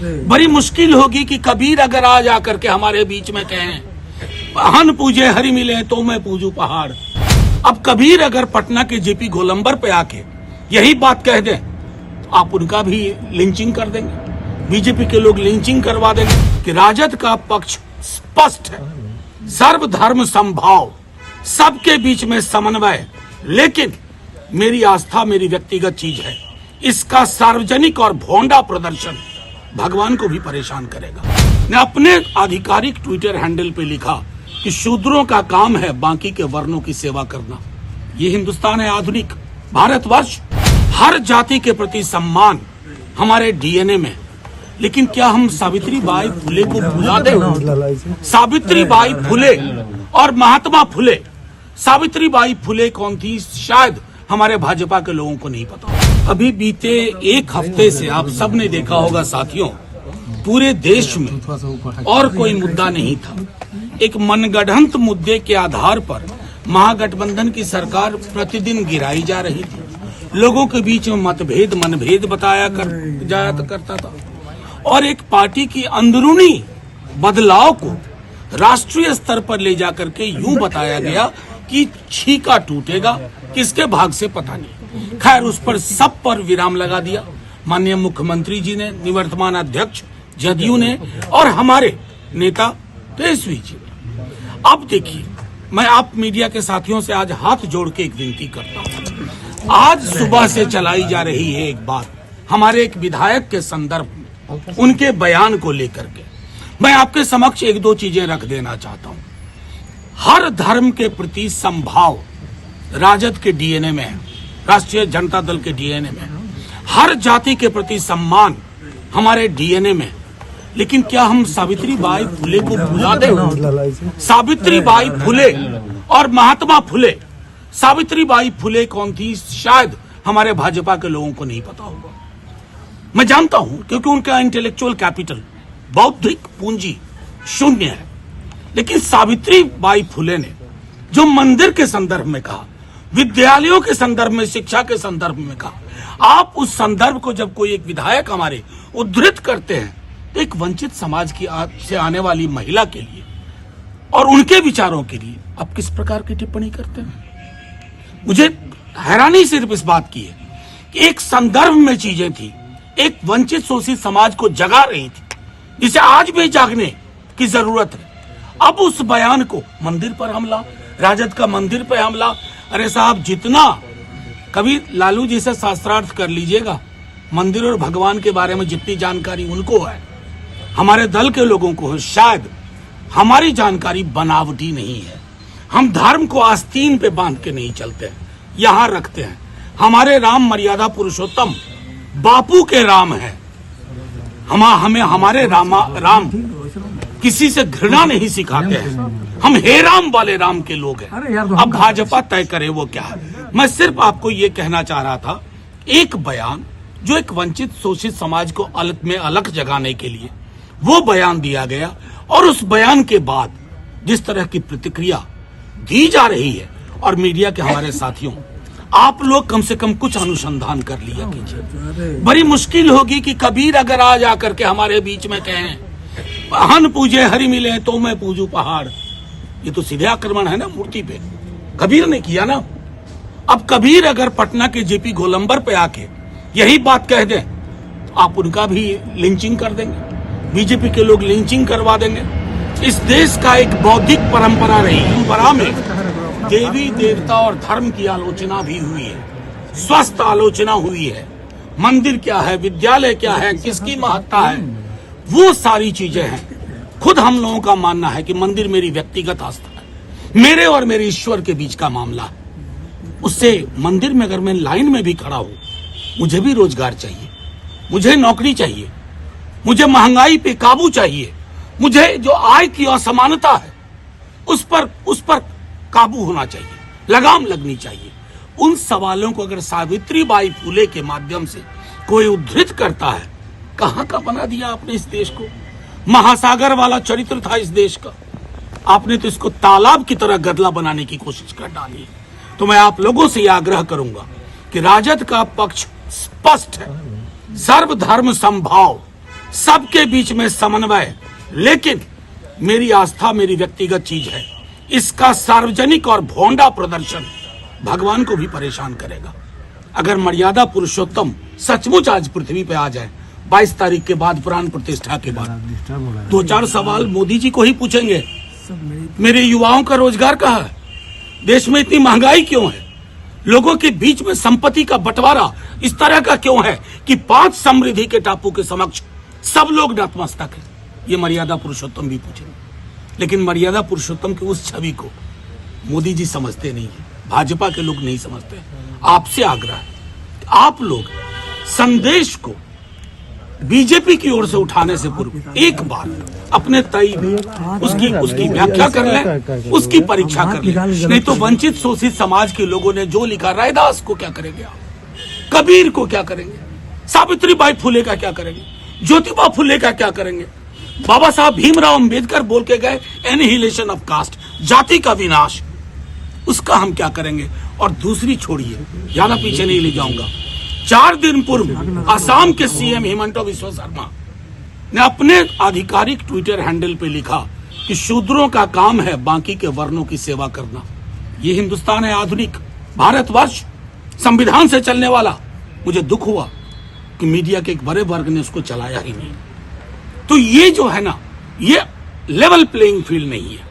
बड़ी मुश्किल होगी कि कबीर अगर आज आकर के हमारे बीच में कहें हन पूजे हरि मिले तो मैं पूजू पहाड़। अब कबीर अगर पटना के जेपी गोलंबर पे आके यही बात कह दें, आप उनका भी लिंचिंग कर देंगे, बीजेपी के लोग लिंचिंग करवा देंगे कि राजद का पक्ष स्पष्ट है, सर्वधर्म समभाव, सबके बीच में समन्वय। लेकिन मेरी आस्था मेरी व्यक्तिगत चीज है, इसका सार्वजनिक और भोंडा प्रदर्शन भगवान को भी परेशान करेगा। ने अपने आधिकारिक ट्विटर हैंडल पे लिखा कि शूद्रों का काम है बाकी के वर्णों की सेवा करना। ये हिंदुस्तान है आधुनिक भारतवर्ष, हर जाति के प्रति सम्मान हमारे डीएनए में। लेकिन क्या हम सावित्री बाई फुले को भुला दें? सावित्री बाई फुले और महात्मा फुले, सावित्री बाई फुले कौन थी शायद हमारे भाजपा के लोगों को नहीं पता। अभी बीते एक हफ्ते से आप सब ने देखा होगा साथियों, पूरे देश में और कोई मुद्दा नहीं था। एक मनगढ़ंत मुद्दे के आधार पर महागठबंधन की सरकार प्रतिदिन गिराई जा रही थी, लोगों के बीच में मतभेद मनभेद बताया करता था और एक पार्टी की अंदरूनी बदलाव को राष्ट्रीय स्तर पर ले जाकर के यूं बताया गया कि छीका टूटेगा, किसके भाग से पता नहीं। खैर उस पर सब पर विराम लगा दिया माननीय मुख्यमंत्री जी ने, निवर्तमान अध्यक्ष जदयू ने और हमारे नेता तेजस्वी जी ने। अब देखिए, मैं आप मीडिया के साथियों से आज हाथ जोड़ के एक विनती करता हूं। आज सुबह से चलाई जा रही है एक बात हमारे एक विधायक के संदर्भ में, उनके बयान को लेकर के मैं आपके समक्ष एक दो चीजें रख देना चाहता हूं। हर धर्म के प्रति समभाव राजद के डीएनए में है, राष्ट्रीय जनता दल के डीएनए में है। हर जाति के प्रति सम्मान हमारे डीएनए में। लेकिन क्या हम सावित्री बाई फुले को भुला दें? सावित्री बाई फुले और महात्मा फुले, सावित्री बाई फुले कौन थी शायद हमारे भाजपा के लोगों को नहीं पता होगा। मैं जानता हूं क्योंकि उनका इंटेलेक्चुअल कैपिटल, बौद्धिक पूंजी शून्य है। लेकिन सावित्री बाई फुले ने जो मंदिर के संदर्भ में कहा, विद्यालयों के संदर्भ में, शिक्षा के संदर्भ में कहा, आप उस संदर्भ को जब कोई एक विधायक हमारे उद्धृत करते हैं तो एक वंचित समाज की से आने वाली महिला के लिए और उनके विचारों के लिए आप किस प्रकार की टिप्पणी करते हैं? मुझे हैरानी सिर्फ इस बात की है कि एक संदर्भ में चीजें थी, एक वंचित शोषित समाज को जगा रही थी जिसे आज भी जागने की जरूरत है। अब उस बयान को मंदिर पर हमला, राजद का मंदिर पर हमला। अरे साहब, जितना कभी लालू जी से शास्त्रार्थ कर लीजिएगा, मंदिर और भगवान के बारे में जितनी जानकारी उनको है, हमारे दल के लोगों को है, शायद हमारी जानकारी बनावटी नहीं है। हम धर्म को आस्तीन पे बांध के नहीं चलते हैं, यहां रखते हैं। हमारे राम मर्यादा पुरुषोत्तम बापू के राम है। हमें हमारे राम किसी से घृणा नहीं सिखाते हैं, हम हे राम वाले राम के लोग हैं। अब भाजपा तय करे वो क्या है। मैं सिर्फ आपको ये कहना चाह रहा था, एक बयान जो एक वंचित शोषित समाज को अलग जगाने के लिए वो बयान दिया गया और उस बयान के बाद जिस तरह की प्रतिक्रिया दी जा रही है, और मीडिया के हमारे साथियों, आप लोग कम से कम कुछ अनुसंधान कर लिया कीजिए। बड़ी मुश्किल होगी कि कबीर अगर आज आकर के हमारे बीच में कहें हन पूजे हरि मिले तो मैं पूजू पहाड़। ये तो सीधे आक्रमण है ना मूर्ति पे, कबीर ने किया ना। अब कबीर अगर पटना के जेपी गोलंबर पे आके यही बात कह दें, आप उनका भी लिंचिंग कर देंगे, बीजेपी के लोग लिंचिंग करवा देंगे। इस देश का एक बौद्धिक परंपरा रही, परंपरा में देवी देवता और धर्म की आलोचना भी हुई है, स्वस्थ आलोचना हुई है। मंदिर क्या है, विद्यालय क्या है, किसकी महत्ता है, वो सारी चीजें हैं। खुद हम लोगों का मानना है कि मंदिर मेरी व्यक्तिगत आस्था है, मेरे और मेरे ईश्वर के बीच का मामला है। उससे मंदिर में अगर मैं लाइन में भी खड़ा हूं, मुझे भी रोजगार चाहिए, मुझे नौकरी चाहिए, मुझे महंगाई पे काबू चाहिए, मुझे जो आय की असमानता है उस पर काबू होना चाहिए, लगाम लगनी चाहिए। उन सवालों को अगर सावित्री बाई फुले के माध्यम से कोई उद्धृत करता है, कहां का बना दिया आपने इस देश को। महासागर वाला चरित्र था इस देश का, आपने तो इसको तालाब की तरह गदला बनाने की कोशिश कर डाली है। तो मैं आप लोगों से यह आग्रह करूंगा कि राजद का पक्ष स्पष्ट है, सर्वधर्म समभाव, सबके बीच में समन्वय। लेकिन मेरी आस्था मेरी व्यक्तिगत चीज है, इसका सार्वजनिक और भोंडा प्रदर्शन भगवान को भी परेशान करेगा। अगर मर्यादा पुरुषोत्तम सचमुच आज पृथ्वी पे आ जाए 22 तारीख के बाद, प्राण प्रतिष्ठा के बाद, 2-4 सवाल मोदी जी को ही पूछेंगे। मेरे युवाओं का रोजगार कहाँ है? देश में इतनी महंगाई क्यों है? लोगों के बीच में संपत्ति का बंटवारा इस तरह का क्यों है कि 5 समृद्धि के टापू के समक्ष सब लोग नतमस्तक हैं? ये मर्यादा पुरुषोत्तम भी पूछेंगे। लेकिन मर्यादा पुरुषोत्तम की उस छवि को मोदी जी समझते नहीं है, भाजपा के लोग नहीं समझते। आपसे आग्रह है, आप लोग संदेश को बीजेपी की ओर से उठाने से पूर्व एक बार अपने तय में उसकी व्याख्या कर लें, उसकी परीक्षा कर लें। नहीं तो वंचित शोषित समाज के लोगों ने जो लिखा, रायदास को क्या करेंगे आप, कबीर को क्या करेंगे, सावित्रीबाई फुले का क्या करेंगे, ज्योतिबा फुले का क्या करेंगे, बाबा साहब भीमराव अंबेडकर बोल के गए एनिहिलेशन ऑफ कास्ट, जाति का विनाश, उसका हम क्या करेंगे। और दूसरी छोड़िए, ज्यादा पीछे नहीं ले जाऊंगा, 4 दिन पूर्व असम के सीएम हिमंत बिस्वा शर्मा ने अपने आधिकारिक ट्विटर हैंडल पे लिखा कि शूद्रों का काम है बाकी के वर्णों की सेवा करना। ये हिंदुस्तान है आधुनिक भारतवर्ष, संविधान से चलने वाला। मुझे दुख हुआ कि मीडिया के एक बड़े वर्ग ने उसको चलाया ही नहीं। तो ये जो है ना, ये लेवल प्लेइंग फील्ड नहीं है।